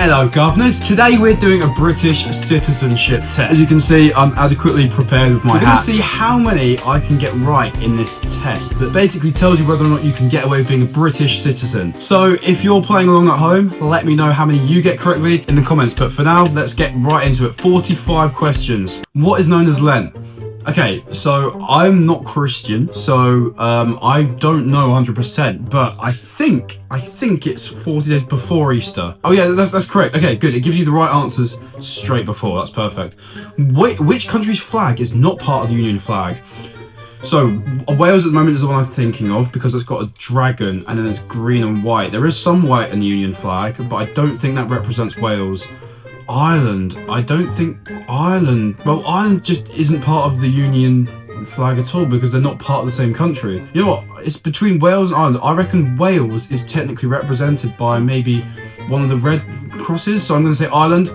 Hello governors, today we're doing a British citizenship test. As you can see, I'm adequately prepared with my hat. We're going to see how many I can get right in this test that basically tells you whether or not you can get away with being a British citizen. So if you're playing along at home, let me know how many you get correctly in the comments. But for now, let's get right into it. 45 questions. What is known as Lent? Okay, so I'm not Christian, so I don't know 100%, but I think it's 40 days before Easter. Oh yeah, that's correct. Okay, good. It gives you the right answers straight before. That's perfect. Which country's flag is not part of the Union flag? So Wales at the moment is the one I'm thinking of because it's got a dragon and then it's green and white. There is some white in the Union flag, but I don't think that represents Wales. Ireland. I don't think Ireland... Well, Ireland just isn't part of the Union flag at all because they're not part of the same country. You know what? It's between Wales and Ireland. I reckon Wales is technically represented by maybe one of the red crosses, so I'm going to say Ireland.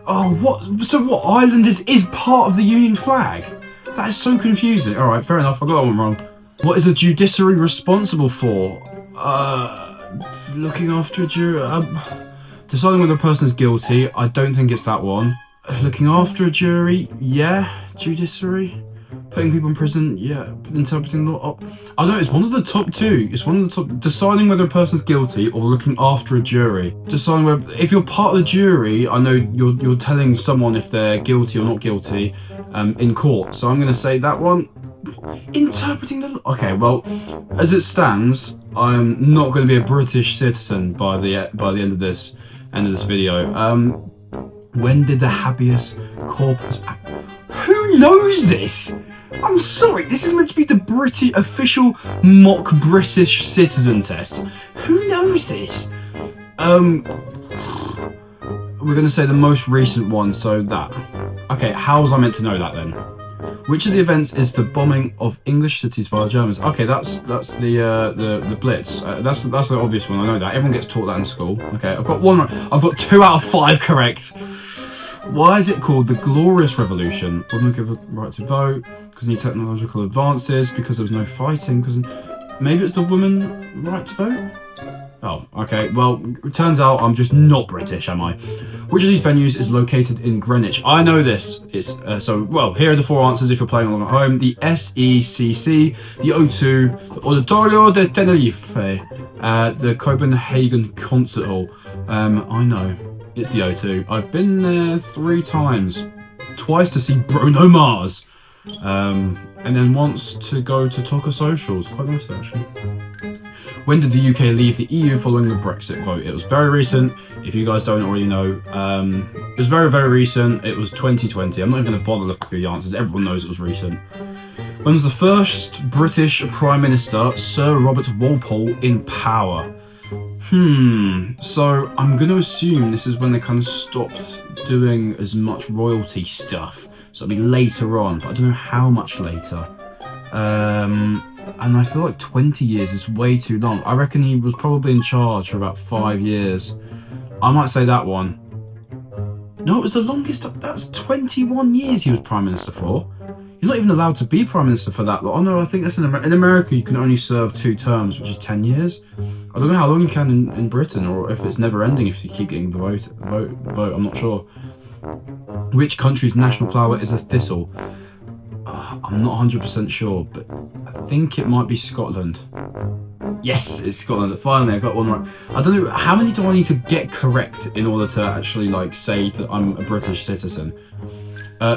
Oh, what? So what? Ireland is part of the Union flag? That is so confusing. Alright, fair enough. I got that one wrong. What is the judiciary responsible for? Looking after a jury... Deciding whether a person is guilty, I don't think it's that one. Looking after a jury, yeah. Judiciary, putting people in prison, yeah. Interpreting law, oh. I don't know, it's one of the top two. It's one of the top. Deciding whether a person is guilty or looking after a jury. Deciding whether, if you're part of the jury, I know you're telling someone if they're guilty or not guilty in court. So I'm going to say that one. Interpreting the law. Okay, well, as it stands, I'm not going to be a British citizen by the end of this video. When did the habeas corpus act? Who knows this? I'm sorry, this is meant to be the British official mock British citizen test. Who knows this? We're gonna say the most recent one, so that. Okay, how was I meant to know that then? Which of the events is the bombing of English cities by the Germans? Okay, that's the Blitz. That's the obvious one. I know that. Everyone gets taught that in school. Okay, I've got one. I've got 2 out of 5 correct. Why is it called the Glorious Revolution? Women give a right to vote because of new technological advances. Because there was no fighting. Because maybe it's the woman right to vote. Oh, okay. Well, it turns out I'm just not British, am I? Which of these venues is located in Greenwich? I know this. It's well, here are the 4 answers if you're playing along at home. The SECC, the O2, the Auditorio de Tenerife, the Copenhagen Concert Hall. I know. It's the O2. I've been there 3 times. Twice to see Bruno Mars. And then once to go to Toca Socials. Quite nice, actually. When did the UK leave the EU following the Brexit vote? It was very recent. If you guys don't already know, it was very, very recent. It was 2020. I'm not even going to bother looking through the answers. Everyone knows it was recent. When was the first British Prime Minister, Sir Robert Walpole, in power? So I'm going to assume this is when they kind of stopped doing as much royalty stuff. So it'll be later on, but I don't know how much later. And I feel like 20 years is way too long. I reckon he was probably in charge for about 5 years. I might say that one. No, it was the longest. That's 21 years he was Prime Minister for. You're not even allowed to be Prime Minister for that long. Oh no, I think that's in America you can only serve 2 terms, which is 10 years. I don't know how long you can in Britain, or if it's never ending if you keep getting the vote. I'm not sure. Which country's national flower is a thistle? I'm not 100% sure, but I think it might be Scotland. Yes, it's Scotland. Finally, I got one right. I don't know, how many do I need to get correct in order to actually say that I'm a British citizen?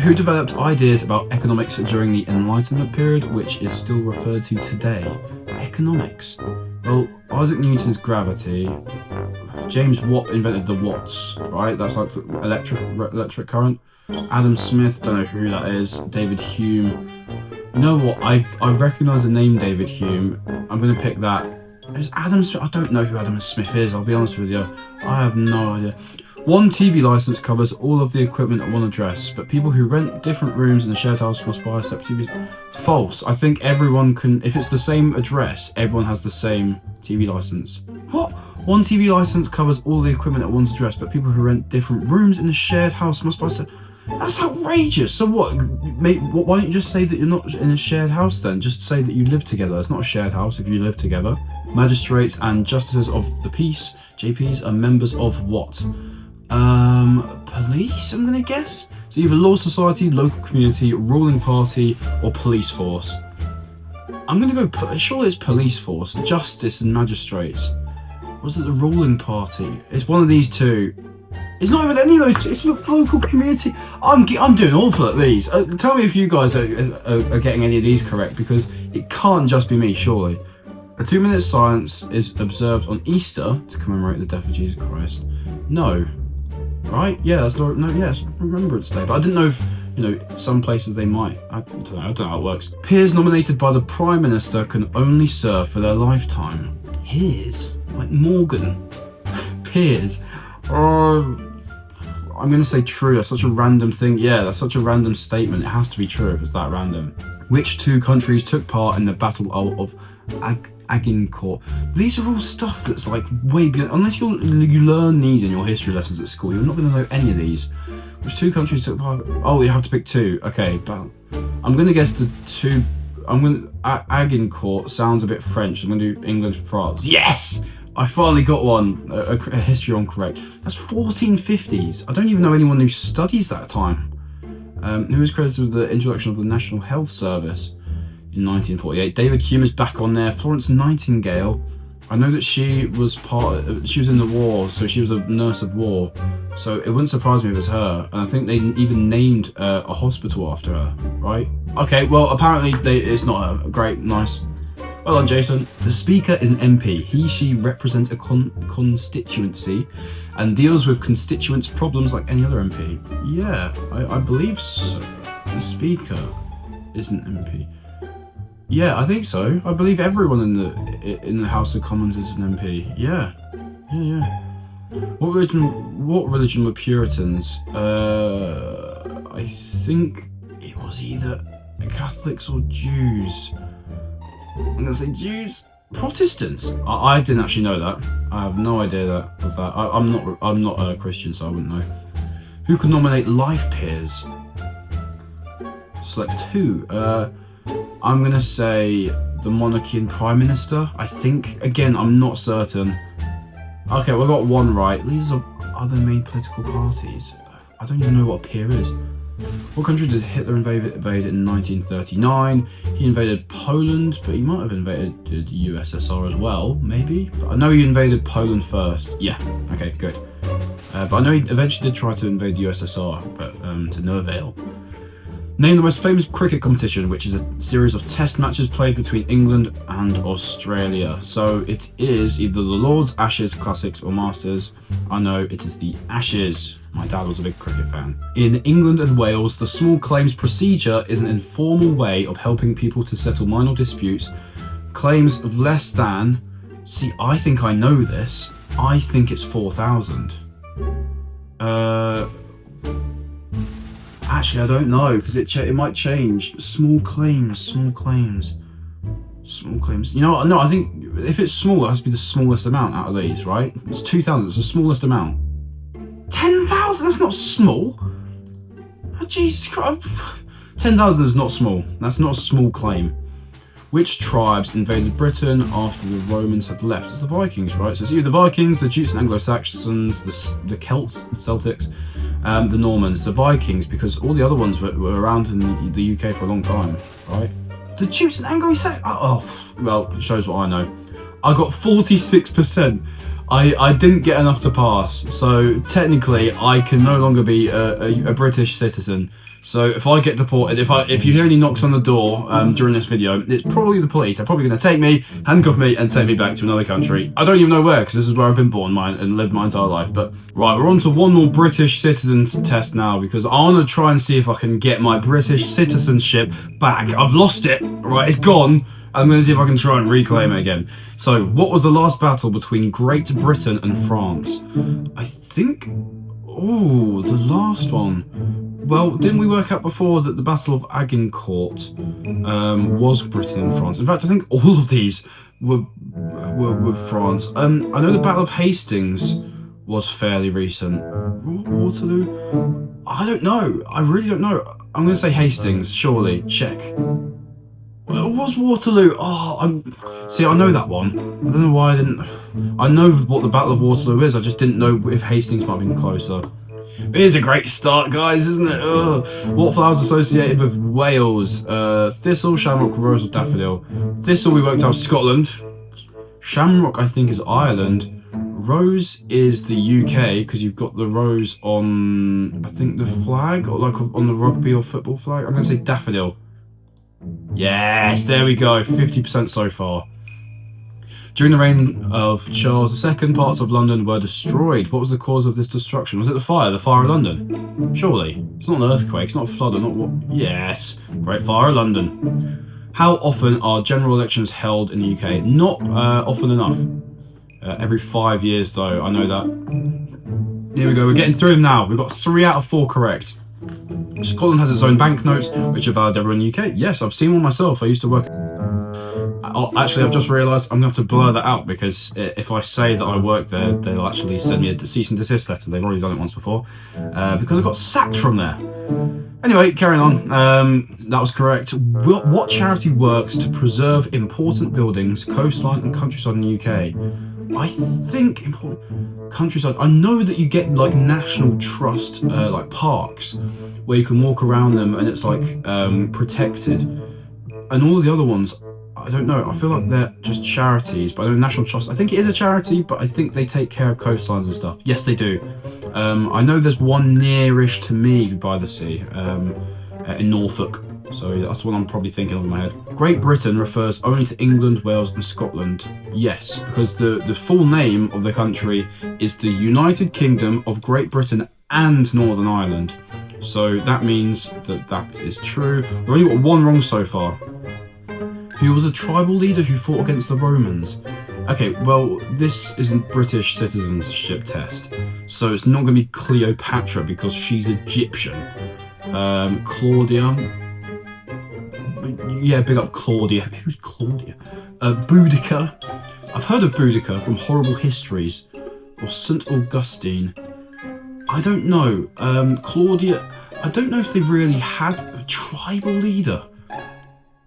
Who developed ideas about economics during the Enlightenment period, which is still referred to today? Economics. Well, Isaac Newton's gravity. James Watt invented the watts, right? That's like the electric current. Adam Smith, don't know who that is. David Hume. You know what? I recognise the name David Hume. I'm going to pick that. Is Adam Smith? I don't know who Adam Smith is, I'll be honest with you. I have no idea. One TV licence covers all of the equipment at one address, but people who rent different rooms in a shared house must buy a separate TV. False. I think everyone can, if it's the same address, everyone has the same TV licence. What? One TV licence covers all the equipment at one's address, but people who rent different rooms in a shared house must buy a separate. That's outrageous. So what? Mate, why don't you just say that you're not in a shared house then? Just say that you live together. It's not a shared house if you live together. Magistrates and justices of the peace, JPs, are members of what? Police, I'm gonna guess? So either law society, local community, ruling party, or police force. I'm gonna go, surely it's police force, justice and magistrates. Was it the ruling party? It's one of these two. It's not even any of those, it's the local community. I'm doing awful at these. Tell me if you guys are getting any of these correct, because it can't just be me, surely. A 2-minute silence is observed on Easter to commemorate the death of Jesus Christ. No. Right? Yeah, that's no, yes, Remembrance Day. But I didn't know if, you know, some places they might. I don't know how it works. Peers nominated by the Prime Minister can only serve for their lifetime. Peers? Like Morgan. Peers. I'm going to say true. That's such a random thing. Yeah, that's such a random statement. It has to be true if it's that random. Which 2 countries took part in the Battle of Agincourt? These are all stuff that's like way beyond. Unless you learn these in your history lessons at school, you're not going to know any of these. Which 2 countries took part? Oh, you have to pick 2. Okay, but I'm going to guess the 2. Agincourt sounds a bit French. I'm going to do England, France. Yes! I finally got one, a history one correct. That's 1450s. I don't even know anyone who studies that time. Who is credited with the introduction of the National Health Service in 1948. David Hume is back on there. Florence Nightingale. I know that she was she was in the war, so she was a nurse of war. So it wouldn't surprise me if it was her. And I think they even named a hospital after her, right? Okay, well, apparently it's not her. Great, nice. Well done, Jason. The Speaker is an MP. He/she represents a constituency and deals with constituents' problems like any other MP. Yeah, I believe so. The Speaker is an MP. Yeah, I think so. I believe everyone in the House of Commons is an MP. Yeah. What religion were Puritans? I think it was either Catholics or Jews. I'm gonna say Jews. Protestants. I didn't actually know that. I have no idea of that. I'm not a Christian, so I wouldn't know. Who can nominate life peers? Select 2. I'm gonna say the monarchy and prime minister. I think. Again, I'm not certain. Okay, we got 1 right. These are other main political parties. I don't even know what a peer is. What country did Hitler invade in 1939? He invaded Poland, but he might have invaded the USSR as well, maybe? But I know he invaded Poland first. Yeah, okay, good. But I know he eventually did try to invade the USSR, but to no avail. Name the most famous cricket competition, which is a series of test matches played between England and Australia. So it is either the Lord's, Ashes, Classics or Masters. I know it is the Ashes. My dad was a big cricket fan. In England and Wales, the small claims procedure is an informal way of helping people to settle minor disputes. Claims of less than... See, I think I know this. I think it's 4,000. Actually, I don't know, because it might change. Small claims. You know what? No, I think if it's small, it has to be the smallest amount out of these, right? It's 2,000. It's the smallest amount. 10,000? That's not small. Oh, Jesus Christ. 10,000 is not small. That's not a small claim. Which tribes invaded Britain after the Romans had left? It's the Vikings, right? So it's either the Vikings, the Jutes and Anglo-Saxons, the Celts, Celtics, the Normans, the Vikings, because all the other ones were around in the UK for a long time, right? The Jutes and Anglo-Saxons. Oh, well, it shows what I know. I got 46%. I didn't get enough to pass, so technically I can no longer be a British citizen. So if I get deported, if you hear any knocks on the door during this video, it's probably the police. They're probably going to take me, handcuff me, and take me back to another country. I don't even know where, because this is where I've been born and lived my entire life. But right, we're on to one more British citizen test now, because I want to try and see if I can get my British citizenship back. I've lost it. Right, it's gone. I'm going to see if I can try and reclaim it again. So, what was the last battle between Great Britain and France? I think... Oh, the last one. Well, didn't we work out before that the Battle of Agincourt was Britain and France? In fact, I think all of these were France. I know the Battle of Hastings was fairly recent. Waterloo? I don't know. I really don't know. I'm going to say Hastings, surely. Check. Well, it was Waterloo. Oh, see, I know that one. I don't know why I didn't. I know what the Battle of Waterloo is. I just didn't know if Hastings might have been closer. It is a great start, guys, isn't it? Ugh. What flowers associated with Wales? Thistle, shamrock, rose, or daffodil? Thistle, we worked out Scotland. Shamrock, I think, is Ireland. Rose is the UK, because you've got the rose on, I think, the flag, or like on the rugby or football flag. I'm going to say daffodil. Yes, there we go. 50% so far. During the reign of Charles II, parts of London were destroyed. What was the cause of this destruction? Was it the fire? The Fire of London? Surely. It's not an earthquake, it's not a flood, or not what? Yes. Great Fire of London. How often are general elections held in the UK? Not often enough. Every 5 years, though. I know that. Here we go. We're getting through them now. We've got 3 out of 4 correct. Scotland has its own banknotes, which are valid everywhere in the UK. Yes, I've seen one myself. I used to work... Actually, I've just realised I'm going to have to blur that out, because if I say that I work there, they'll actually send me a cease and desist letter. They've already done it once before, because I got sacked from there. Anyway, carrying on. That was correct. What charity works to preserve important buildings, coastline and countryside in the UK? I think important countryside. I know that you get like National Trust, like parks, where you can walk around them and it's like protected, and all of the other ones, I don't know. I feel like they're just charities, but I know National Trust, I think it is a charity, but I think they take care of coastlines and stuff. Yes, they do. I know there's one nearish to me by the sea, in Norfolk. So that's what I'm probably thinking of in my head. Great Britain refers only to England, Wales and Scotland. Yes, because the full name of the country is the United Kingdom of Great Britain and Northern Ireland. So that means that that is true. We've only got one wrong so far. Who was a tribal leader who fought against the Romans? Okay, well, this isn't British citizenship test, so it's not going to be Cleopatra because she's Egyptian. Claudia. Yeah, big up Claudia. Who's Claudia? Boudica. I've heard of Boudica from Horrible Histories, or St. Augustine. I don't know. Claudia. I don't know if they really had a tribal leader.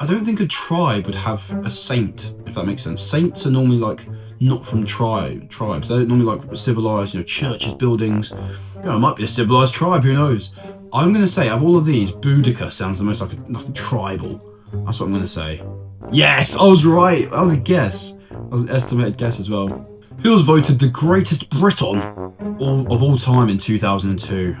I don't think a tribe would have a saint, if that makes sense. Saints are normally like not from tribes. They're normally like civilized, churches, buildings. It might be a civilized tribe. Who knows? I'm going to say, of all of these, Boudica sounds the most like a tribal. That's what I'm going to say. Yes, I was right. That was a guess. That was an estimated guess as well. Who was voted the greatest Briton of all time in 2002?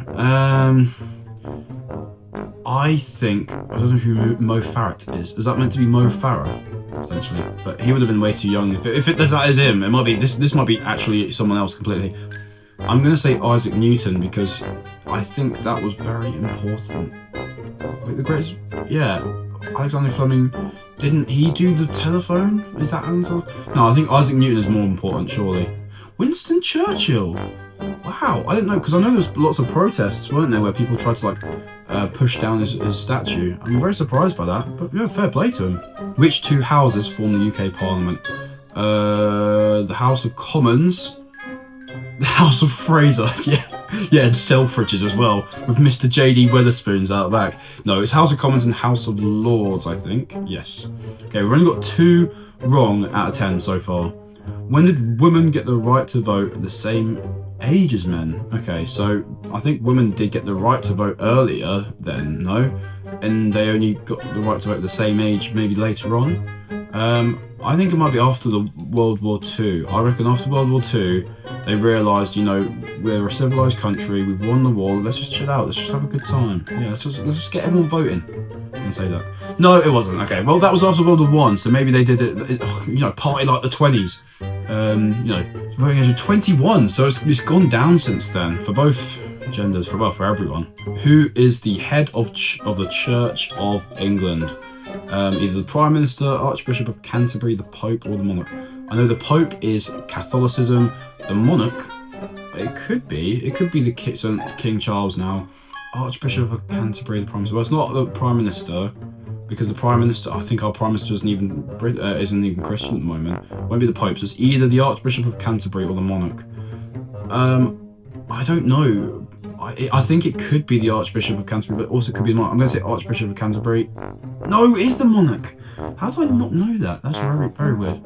I think, I don't know who Mo Farah is. Is that meant to be Mo Farah? Potentially. But he would have been way too young. If that is him, it might be, this might be actually someone else completely. I'm going to say Isaac Newton because I think that was very important. Wait, the greatest... Yeah, Alexander Fleming, didn't he do the telephone? Is that answer? No, I think Isaac Newton is more important, surely. Winston Churchill! Wow, I didn't know, because I know there's lots of protests, weren't there, where people tried to, like, push down his statue. I'm very surprised by that, but, yeah, fair play to him. Which two houses form the UK Parliament? The House of Commons... The House of Fraser, yeah, and Selfridges as well, with Mr. J.D. Weatherspoons out back. No, it's House of Commons and House of Lords, I think. Yes. Okay, we've only got 2 wrong out of 10 so far. When did women get the right to vote at the same age as men? Okay, so I think women did get the right to vote earlier then, no? And they only got the right to vote at the same age maybe later on. I think it might be after the World War II. I reckon after World War II, they realised, we're a civilised country, we've won the war, let's just chill out, let's just have a good time. Yeah, let's just get everyone voting. And say that. No, it wasn't. Okay, well, that was after World War I, so maybe they did it, party like the 20s. Voting age of 21, so it's gone down since then, for both genders, for everyone. Who is the head of the Church of England? Either the Prime Minister, Archbishop of Canterbury, the Pope, or the Monarch. I know the Pope is Catholicism. The Monarch, it could be the King Charles now. Archbishop of Canterbury, the Prime Minister. Well, it's not the Prime Minister, because the Prime Minister, I think our Prime Minister isn't even Christian at the moment. It won't be the Pope, so it's either the Archbishop of Canterbury or the Monarch. I don't know. I think it could be the Archbishop of Canterbury, but also could be the monarch. I'm going to say Archbishop of Canterbury. No, it is the monarch. How did I not know that? That's very, very weird.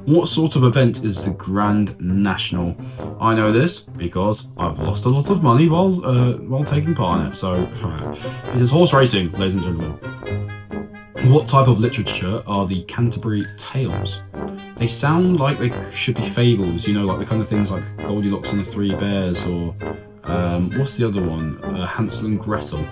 What sort of event is the Grand National? I know this because I've lost a lot of money while taking part in it. So it is horse racing, ladies and gentlemen. What type of literature are the Canterbury Tales? They sound like they should be fables, you know, like the kind of things like Goldilocks and the Three Bears, or what's the other one? Hansel and Gretel.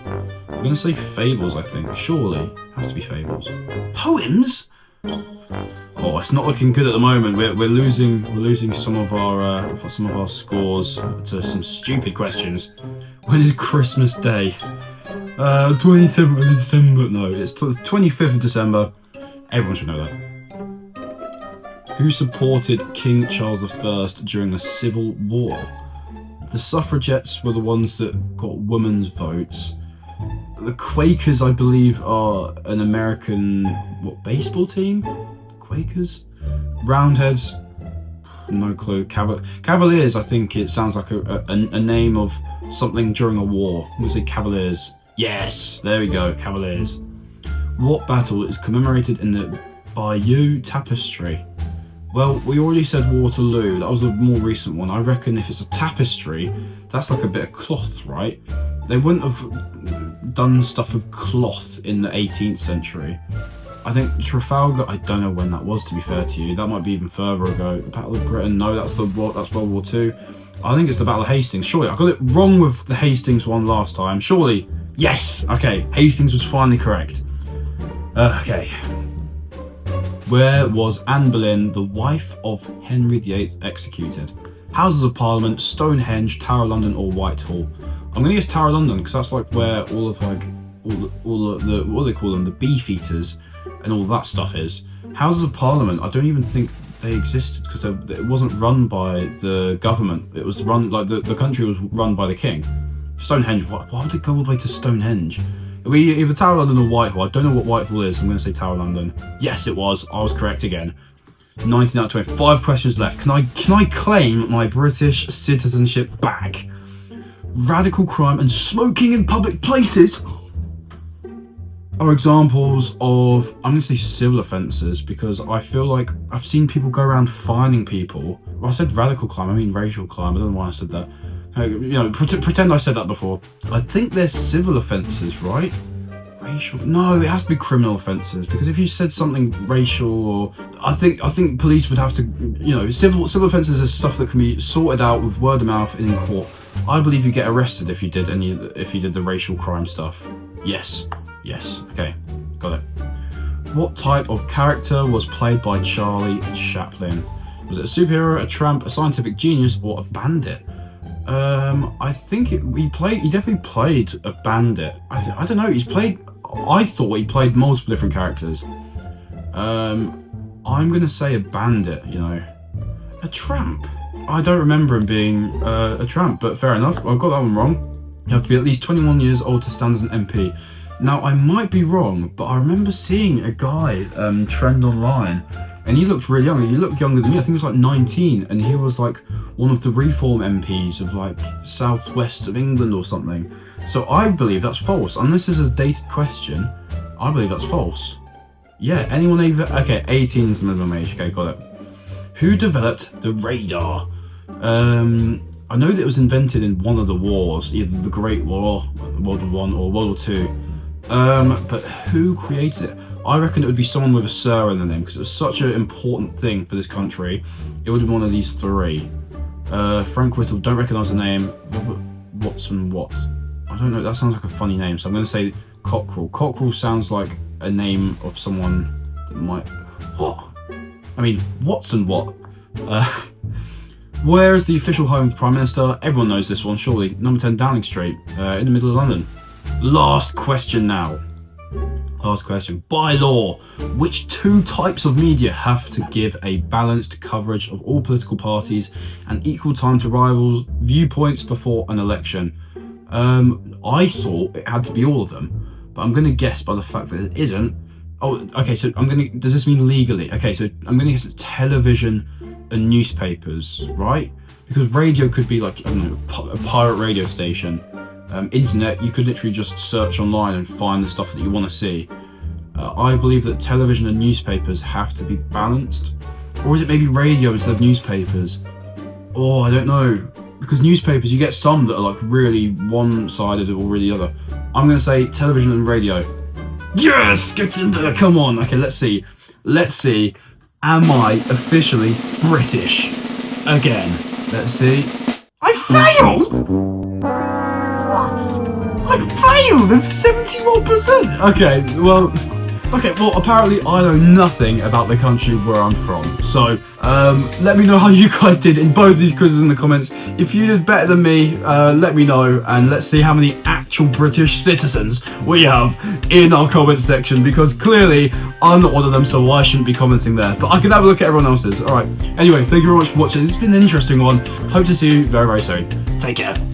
I'm going to say fables, I think. Surely. It has to be fables. Poems? Oh, it's not looking good at the moment. We're losing some of our scores to some stupid questions. When is Christmas Day? 27th of December. No, it's the 25th of December. Everyone should know that. Who supported King Charles I during the Civil War? The suffragettes were the ones that got women's votes. The Quakers, I believe, are an American baseball team? Quakers? Roundheads? No clue. Cavaliers, I think it sounds like a name of something during a war. I'm going to say Cavaliers. Yes, there we go, Cavaliers. What battle is commemorated in the Bayeux Tapestry? Well, we already said Waterloo. That was a more recent one. I reckon if it's a tapestry, that's like a bit of cloth, right? They wouldn't have done stuff with cloth in the 18th century. I think Trafalgar, I don't know when that was, to be fair to you. That might be even further ago. The Battle of Britain, no, that's World War II. I think it's the Battle of Hastings. Surely, I got it wrong with the Hastings one last time. Surely, yes! Okay, Hastings was finally correct. Okay. Where was Anne Boleyn, the wife of Henry VIII, executed? Houses of Parliament, Stonehenge, Tower of London, or Whitehall? I'm gonna guess Tower of London because that's like where all of the what do they call them, the beefeaters and all that stuff is. Houses of Parliament, I don't even think they existed because it wasn't run by the government. It was run like the country was run by the king. Stonehenge, why would it go all the way to Stonehenge? We either Tower of London or Whitehall. I don't know what Whitehall is. I'm going to say Tower of London. Yes, it was. I was correct again. 19 out of 20. 5 questions left. Can I claim my British citizenship back? Radical crime and smoking in public places are examples of, I'm going to say civil offences, because I feel like I've seen people go around fining people. Well, I said radical crime. I mean racial crime. I don't know why I said that. You know, pretend I said that before. I think they're civil offences, right? Racial? No, it has to be criminal offences, because if you said something racial, or I think police would have to, you know, civil offences is stuff that can be sorted out with word of mouth and in court. I believe you get arrested if you did the racial crime stuff. Yes. Okay, got it. What type of character was played by Charlie Chaplin? Was it a superhero, a tramp, a scientific genius, or a bandit? I think he definitely played a bandit. I don't know, I thought he played multiple different characters. I'm gonna say a bandit, you know. A tramp? I don't remember him being a tramp, but fair enough, I got that one wrong. You have to be at least 21 years old to stand as an MP. Now, I might be wrong, but I remember seeing a guy trend online, and he looked really young. He looked younger than me. I think he was like 19, and he was like one of the Reform MPs of like southwest of England or something. So I believe that's false. Unless this is a dated question, I believe that's false. Yeah, anyone over... Okay, 18 is the minimum age. Okay, got it. Who developed the radar? I know that it was invented in one of the wars, either the Great War, World War I, or World War II. But who created it? I reckon it would be someone with a Sir in the name, because it was such an important thing for this country. It would have been one of these three. Frank Whittle, don't recognise the name. Robert Watson Watt. I don't know, that sounds like a funny name, so I'm going to say Cockerell. Cockerell sounds like a name of someone that might... What? I mean, Watson Watt. Where is the official home of the Prime Minister? Everyone knows this one, surely. Number 10 Downing Street, in the middle of London. Last question now. Last question. By law, which two types of media have to give a balanced coverage of all political parties and equal time to rivals' viewpoints before an election? I thought it had to be all of them, but I'm going to guess by the fact that it isn't. Oh, okay, so does this mean legally? Okay, so I'm going to guess it's television and newspapers, right? because radio could be like, I don't know, a pirate radio station. Internet, you could literally just search online and find the stuff that you want to see. I believe that television and newspapers have to be balanced. Or is it maybe radio instead of newspapers? Oh, I don't know. Because newspapers, you get some that are like really one-sided or really the other. I'm going to say television and radio. Yes! Get in there, come on. Okay, let's see. Let's see. Am I officially British? Again. Let's see. I failed! What? I failed with 71%! Okay, well, apparently I know nothing about the country where I'm from. So, let me know how you guys did in both these quizzes in the comments. If you did better than me, let me know, and let's see how many actual British citizens we have in our comment section, because clearly I'm not one of them, so I shouldn't be commenting there. But I can have a look at everyone else's. Alright, anyway, thank you very much for watching. It's been an interesting one. Hope to see you very, very soon. Take care.